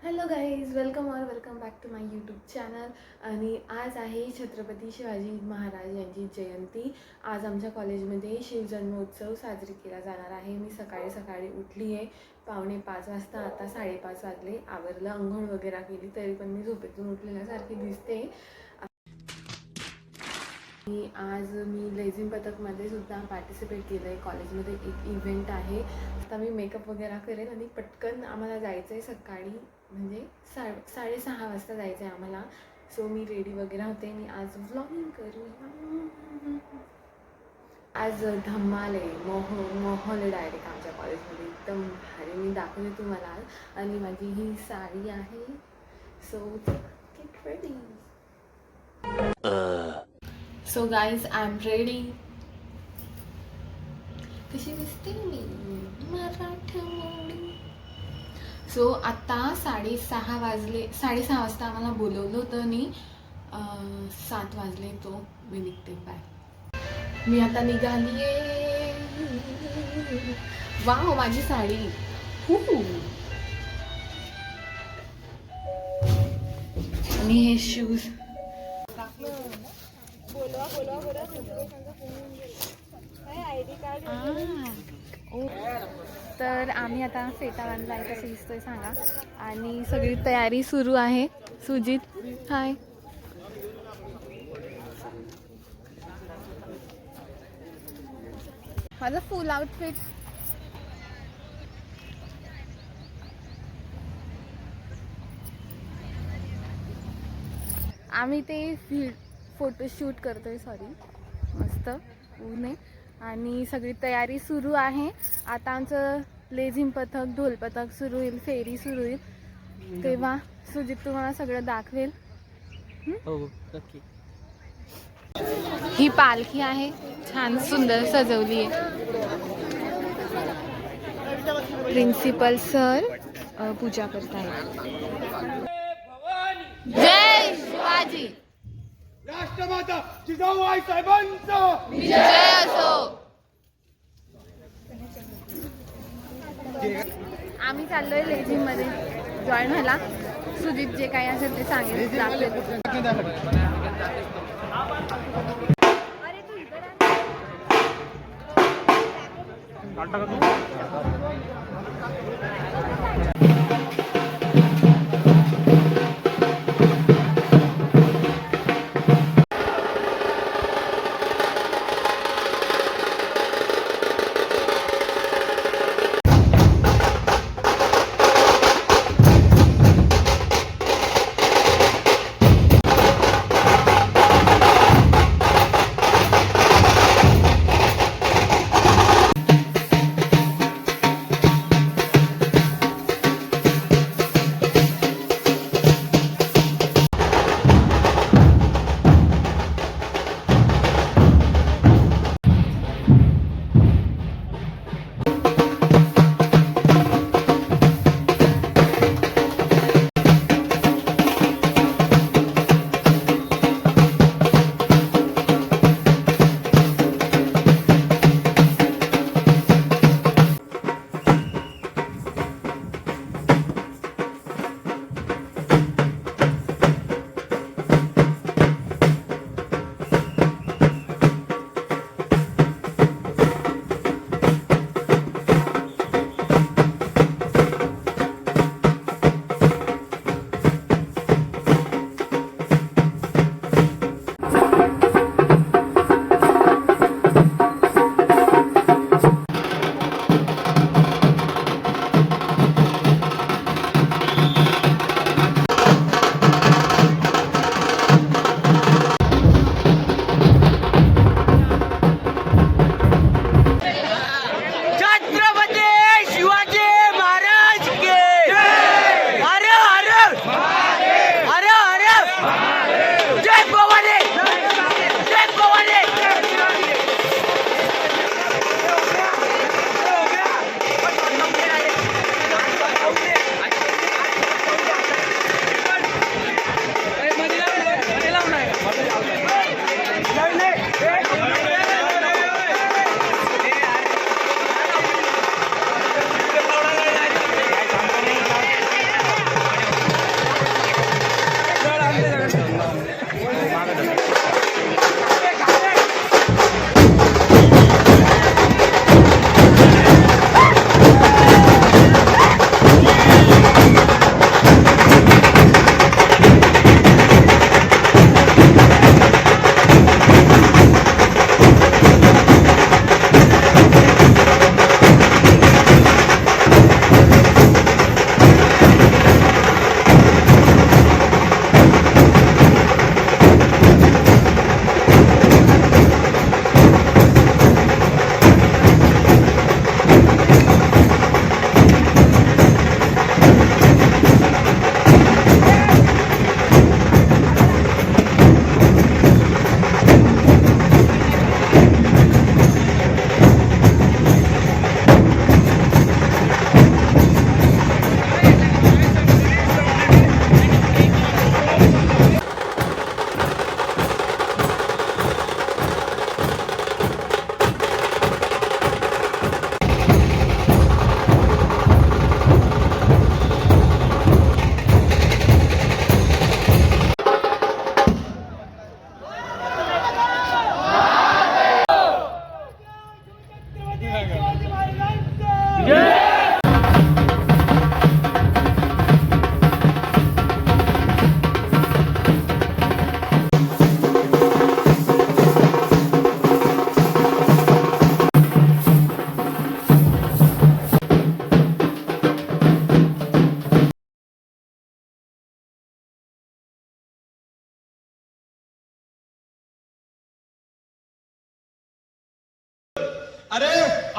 Hello guys, welcome back to my YouTube channel. आणि आज आहे छत्रपती शिवाजी महाराज यांची जयंती. आज आमच्या कॉलेजमध्ये शिवजन्मोत्सव साजरी केला जाणार आहे. मी सकाळी उठली आहे 4:45 वाजता. आता 5:30 वाजले. आवरलं, अंघोळ वगैरे केली, तरी पण मी झोपेतून उठलेल्यासारखी दिसते. आज मी लेझिम पथकमध्ये सुद्धा पार्टिसिपेट केलं आहे. कॉलेजमध्ये एक इव्हेंट आहे. आता मी मेकअप वगैरे करेल आणि पटकन आम्हाला जायचं आहे सकाळी, म्हणजे 6:30 वाजता जायचं आहे आम्हाला. सो मी रेडी वगैरे होते आणि आज व्लॉगिंग करूया. आज धम्माल आहे, मोहल आहे डायरेक्ट आमच्या कॉलेजमध्ये. एकदम भारी, मी दाखवते तुम्हाला आज. आणि माझी ही साडी आहे. So get ready. So guys, I am ready. कशी दिसते मी मराठमोळी. सो आता 6:30 वाजले. 6:30 वाजता आम्हाला बोलवलं होतं आणि 7 वाजले. तो मी निघते. बाय. मी आता निघाली आहे. वाव, माझी साडी. आणि हे शूज. तर आम्ही आता फेटा बांधला आहे. कसं दिसतोय सांगा. आणि सगळी तयारी सुरू आहे. सुजित, हाय. माझं फुल आउटफिट. आम्ही ते फोटोशूट करतोय. सॉरी, मस्त ऊन आहे आणि सगळी तयारी सुरू आहे. आता आमचं लेझिम पथक, ढोल पथक सुरू होईल, फेरी सुरू होईल, तेव्हा सुजित तुम्हाला सगळं दाखवेल. ही पालखी आहे, छान सुंदर सजवली आहे. प्रिन्सिपल सर पूजा करतायत. जय शिवाजी. राष्ट्रमाता जिजाऊबाई साहेबांचा विजय असो. आम्ही चाललोय लेझिम मध्ये जॉईन व्हायला. सुजित जे काही असेल ते सांगेल.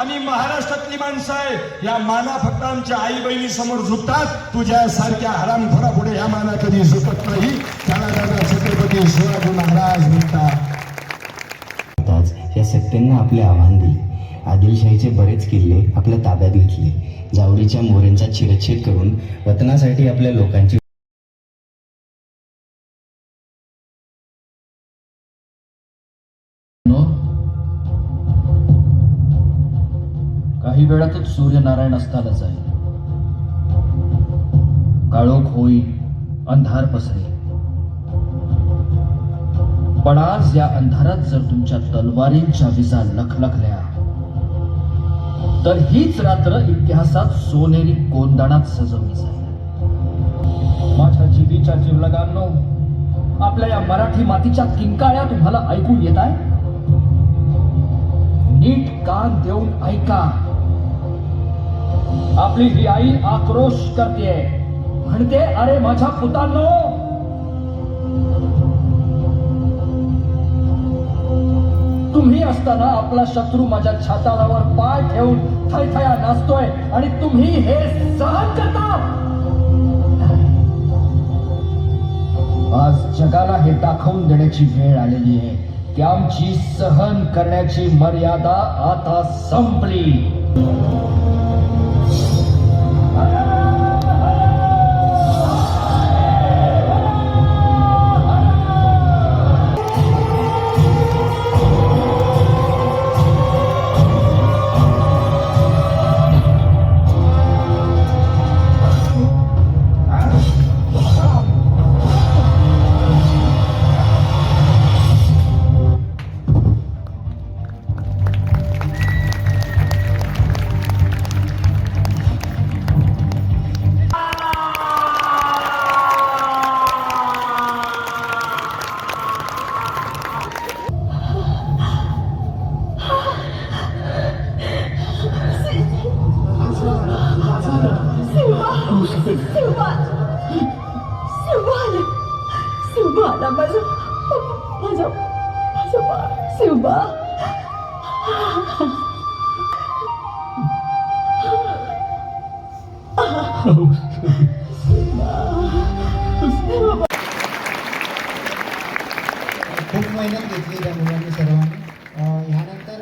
आम्ही महाराष्ट्रातली माणसं आहे. या माना फक्त आमच्या आई बहिणी समोर झुकतात. तुझ्यासारख्या हरामखोरा पुढे या माना कधी झुकत नाही. त्याला दादा छत्रपती शिवाजी महाराज म्हणतात. या सत्तेंना आपले आव्हान दिले. आदिलशाहीचे बरेच किल्ले आपल्या ताब्यात घेतले. जावडीच्या मोऱ्यांचा चिरच्छेद करून वतनासाठी आपल्या लोकांची काही वेळातच सूर्यनारायण अस्ताला जाईल. काळोख होईल, अंधार पसरेल. पण आज या अंधारात जर तुमच्या तलवारींच्या विजा लखलखल्या तर हीच रात्र इतिहासात सोनेरी कोंदणात सजवली जाईल. माझ्या जीवीच्या जीवलगांनो, आपल्या या मराठी मातीच्या किंकाळ्या तुम्हाला ऐकू येत आहे? नीट कान देऊन ऐका. आपली ही आई आक्रोश करते, म्हणते, अरे माझ्या पुतांनो, तुम्ही असताना आपला शत्रू माझ्या छाताडावर पाय ठेवून थैथया नाचतोय आणि तुम्ही हे सहन करता. आज जगाला हे दाखवून देण्याची वेळ आलेली आहे की आमची सहन करण्याची मर्यादा आता संपली. खूप मेहनत घेतली त्या मुलांनी सर्वांनी. ह्यानंतर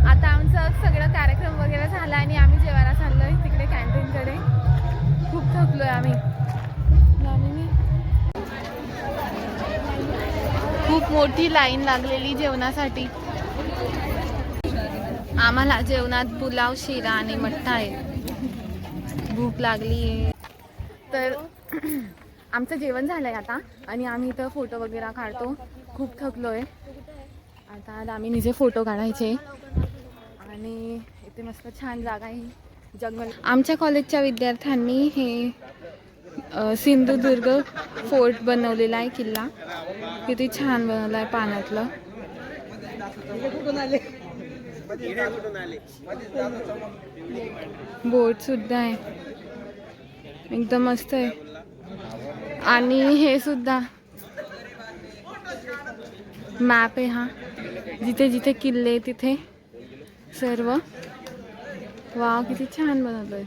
आता आमचं सगळं कार्यक्रम वगैरे झाला आणि आम्ही जेवायला चाललोय तिकडे कॅन्टीनकडे. खूप थकलोय आम्ही. खूप मोठी लाईन लागलेली जेवणासाठी. आम्हाला जेवणात पुलाव, शिरा आणि मठ्ठा आहे. भूक लागली आहे. तर आमचं जेवण झालं आहे आता आणि आम्ही इथं फोटो वगैरे काढतो. खूप थकलो आहे. आता दामिनीचे फोटो काढायचे आणि इथे मस्त छान जागा आहे, जंगल. आमच्या कॉलेजच्या विद्यार्थ्यांनी हे सिंधुदुर्ग फोर्ट बनवलेला आहे, किल्ला. किती छान बनवला आहे पाण्यातलं. बोट सुद्धा आहे, एकदम मस्त आहे. आणि हे सुद्धा मॅप आहे हा, जिथे जिथे किल्ले तिथे सर्व. वाव, किती छान बनवलंय.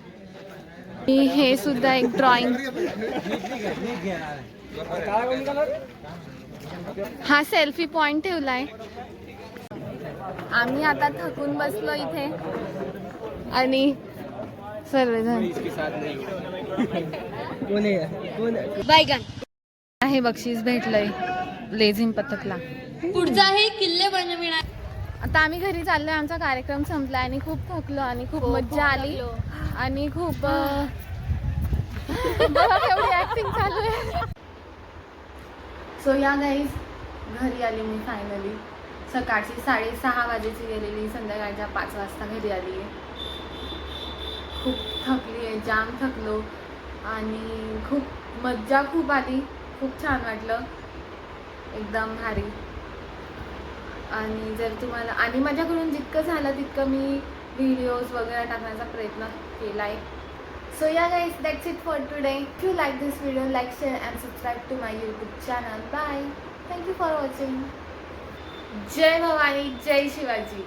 हे सुद्धा एक ड्रॉइंग. हा सेल्फी पॉइंट ठेवलाय. आम्ही आता थकून बसलो इथे आणि सर्वजण हे बक्षीस भेटलंय लेझिम पथकला. पुढचा हे किल्ले बनविणार. आता आम्ही घरी चाललोय. आमचा कार्यक्रम संपला आणि खूप थकलो आणि खूप मज्जा आली आणि खूप एवढी ऍक्टिंग चालू आहे. सो या गाईज, घरी आली मी फायनली. सकाळची 6:30 वाजेची गेलेली, संध्याकाळच्या 5 वाजता घरी आली आहे. खूप थकली आहे, जाम थकलो आणि खूप मज्जा खूप आली. खूप छान वाटलं, एकदम भारी. आणि जर तुम्हाला आणि माझ्याकडून जितकं झालं तितकं मी व्हिडिओज वगैरे टाकण्याचा प्रयत्न केला आहे. सो या guys, that's it for today. If you like this video, like, share and subscribe to my YouTube channel. Bye. Thank you for watching. जय भवानी, जय शिवाजी.